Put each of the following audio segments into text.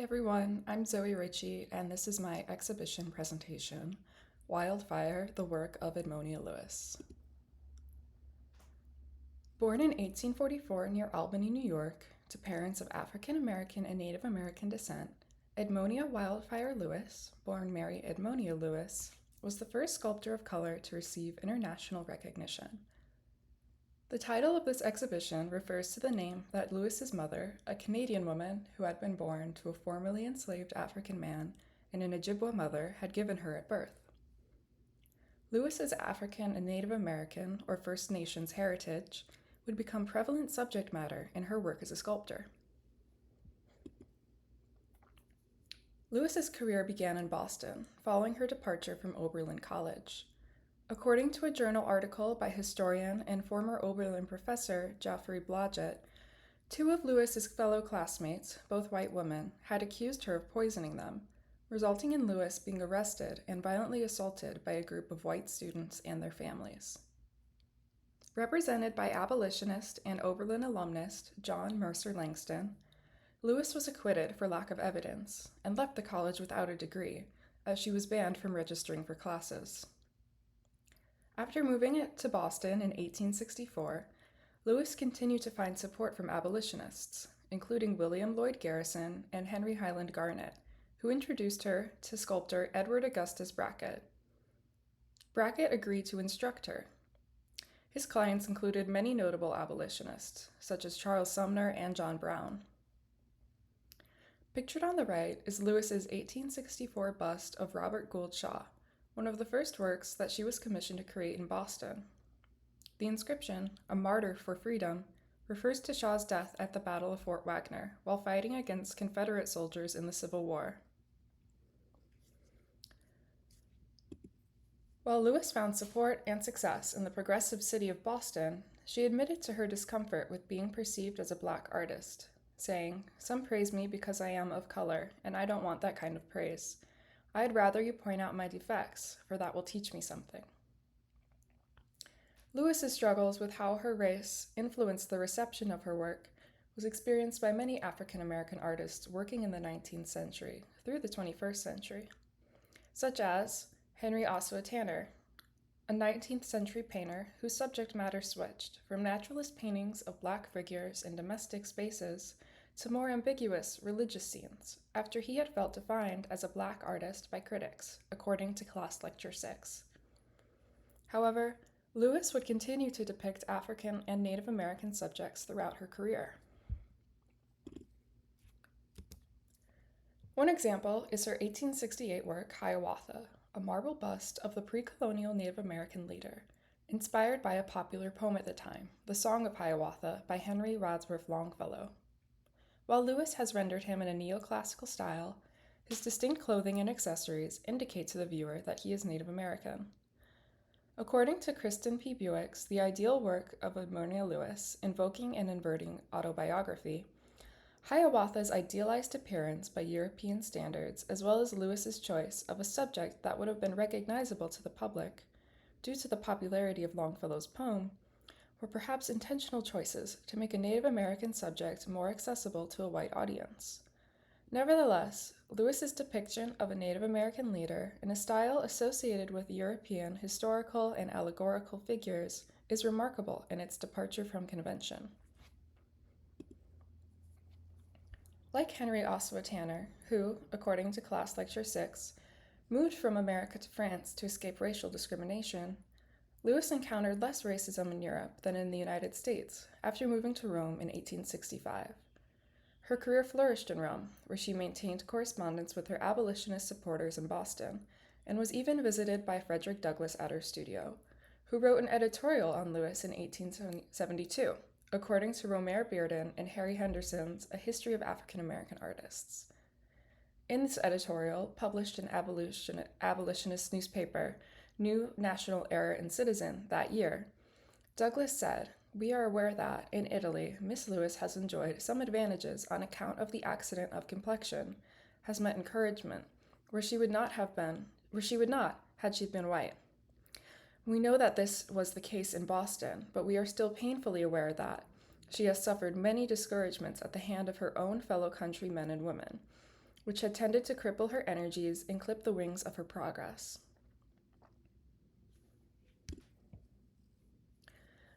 Hey everyone, I'm Zoe Ritchie, and this is my exhibition presentation, Wildfire, the Work of Edmonia Lewis. Born in 1844 near Albany, New York, to parents of African American and Native American descent, Edmonia Wildfire Lewis, born Mary Edmonia Lewis, was the first sculptor of color to receive international recognition. The title of this exhibition refers to the name that Lewis's mother, a Canadian woman who had been born to a formerly enslaved African man and an Ojibwa mother, had given her at birth. Lewis's African and Native American, or First Nations, heritage would become prevalent subject matter in her work as a sculptor. Lewis's career began in Boston, following her departure from Oberlin College. According to a journal article by historian and former Oberlin professor Geoffrey Blodgett, two of Lewis's fellow classmates, both white women, had accused her of poisoning them, resulting in Lewis being arrested and violently assaulted by a group of white students and their families. Represented by abolitionist and Oberlin alumnus John Mercer Langston, Lewis was acquitted for lack of evidence and left the college without a degree, as she was banned from registering for classes. After moving it to Boston in 1864, Lewis continued to find support from abolitionists, including William Lloyd Garrison and Henry Highland Garnet, who introduced her to sculptor Edward Augustus Brackett. Brackett agreed to instruct her. His clients included many notable abolitionists, such as Charles Sumner and John Brown. Pictured on the right is Lewis's 1864 bust of Robert Gould Shaw, one of the first works that she was commissioned to create in Boston. The inscription, "A Martyr for Freedom," refers to Shaw's death at the Battle of Fort Wagner while fighting against Confederate soldiers in the Civil War. While Lewis found support and success in the progressive city of Boston, she admitted to her discomfort with being perceived as a black artist, saying, "Some praise me because I am of color, and I don't want that kind of praise. I'd rather you point out my defects, for that will teach me something." Lewis's struggles with how her race influenced the reception of her work was experienced by many African American artists working in the 19th century through the 21st century, such as Henry Ossawa Tanner, a 19th century painter whose subject matter switched from naturalist paintings of black figures in domestic spaces to more ambiguous religious scenes after he had felt defined as a black artist by critics, according to Class Lecture 6. However, Lewis would continue to depict African and Native American subjects throughout her career. One example is her 1868 work, Hiawatha, a marble bust of the pre-colonial Native American leader, inspired by a popular poem at the time, The Song of Hiawatha by Henry Wadsworth Longfellow. While Lewis has rendered him in a neoclassical style, his distinct clothing and accessories indicate to the viewer that he is Native American. According to Kristen P. Buick's The Ideal Work of Edmonia Lewis, Invoking and Inverting Autobiography, Hiawatha's idealized appearance by European standards, as well as Lewis's choice of a subject that would have been recognizable to the public, due to the popularity of Longfellow's poem, were perhaps intentional choices to make a Native American subject more accessible to a white audience. Nevertheless, Lewis's depiction of a Native American leader in a style associated with European historical and allegorical figures is remarkable in its departure from convention. Like Henry Ossawa Tanner, who, according to Class Lecture 6, moved from America to France to escape racial discrimination, Lewis encountered less racism in Europe than in the United States after moving to Rome in 1865. Her career flourished in Rome, where she maintained correspondence with her abolitionist supporters in Boston, and was even visited by Frederick Douglass at her studio, who wrote an editorial on Lewis in 1872, according to Romare Bearden and Harry Henderson's A History of African American Artists. In this editorial, published in abolitionist newspaper New National Era and Citizen that year, Douglass said, "We are aware that, in Italy, Miss Lewis has enjoyed some advantages on account of the accident of complexion, has met encouragement, where she would not had she been white. We know that this was the case in Boston, but we are still painfully aware that she has suffered many discouragements at the hand of her own fellow countrymen and women, which had tended to cripple her energies and clip the wings of her progress.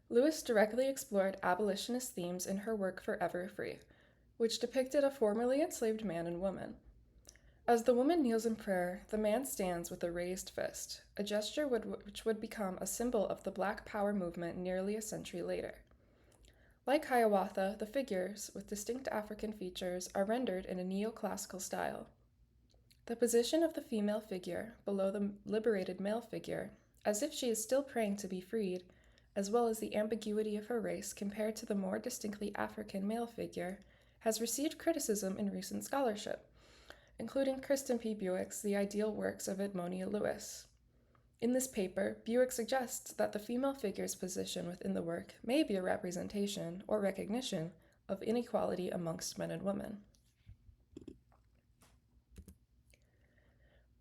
Lewis directly explored abolitionist themes in her work Forever Free, which depicted a formerly enslaved man and woman. As the woman kneels in prayer, the man stands with a raised fist, a gesture which would become a symbol of the Black Power movement nearly a century later. Like Hiawatha, the figures, with distinct African features, are rendered in a neoclassical style. The position of the female figure below the liberated male figure, as if she is still praying to be freed, as well as the ambiguity of her race compared to the more distinctly African male figure, has received criticism in recent scholarship, including Kristen P. Buick's The Ideal Works of Edmonia Lewis. In this paper, Buick suggests that the female figure's position within the work may be a representation or recognition of inequality amongst men and women.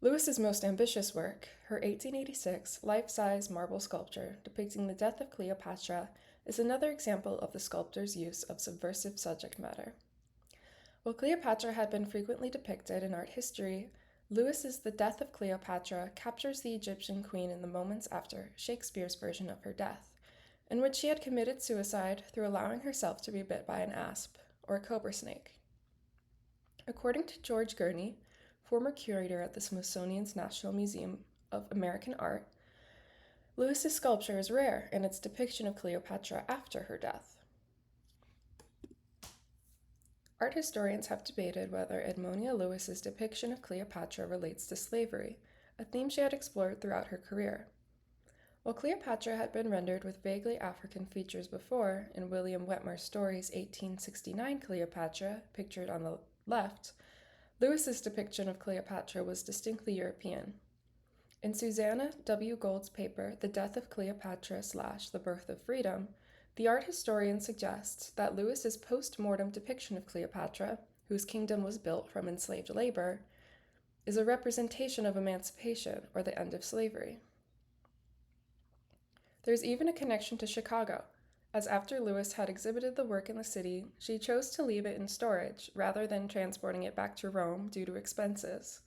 Lewis's most ambitious work, her 1886 life-size marble sculpture depicting the death of Cleopatra, is another example of the sculptor's use of subversive subject matter. While Cleopatra had been frequently depicted in art history, Lewis's The Death of Cleopatra captures the Egyptian queen in the moments after Shakespeare's version of her death, in which she had committed suicide through allowing herself to be bit by an asp, or a cobra snake. According to George Gurney, former curator at the Smithsonian's National Museum of American Art, Lewis's sculpture is rare in its depiction of Cleopatra after her death. Art historians have debated whether Edmonia Lewis's depiction of Cleopatra relates to slavery, a theme she had explored throughout her career. While Cleopatra had been rendered with vaguely African features before in William Wetmor's Story's 1869 Cleopatra, pictured on the left, Lewis's depiction of Cleopatra was distinctly European. In Susanna W. Gould's paper, The Death of Cleopatra / The Birth of Freedom, the art historian suggests that Lewis's post-mortem depiction of Cleopatra, whose kingdom was built from enslaved labor, is a representation of emancipation or the end of slavery. There's even a connection to Chicago, as after Lewis had exhibited the work in the city, she chose to leave it in storage rather than transporting it back to Rome due to expenses.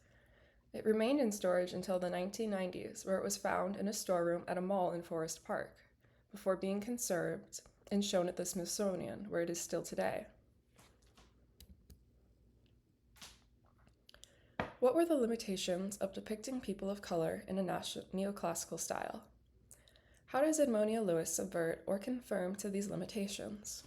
It remained in storage until the 1990s, where it was found in a storeroom at a mall in Forest Park, before being conserved and shown at the Smithsonian, where it is still today. What were the limitations of depicting people of color in a neoclassical style? How does Edmonia Lewis subvert or conform to these limitations?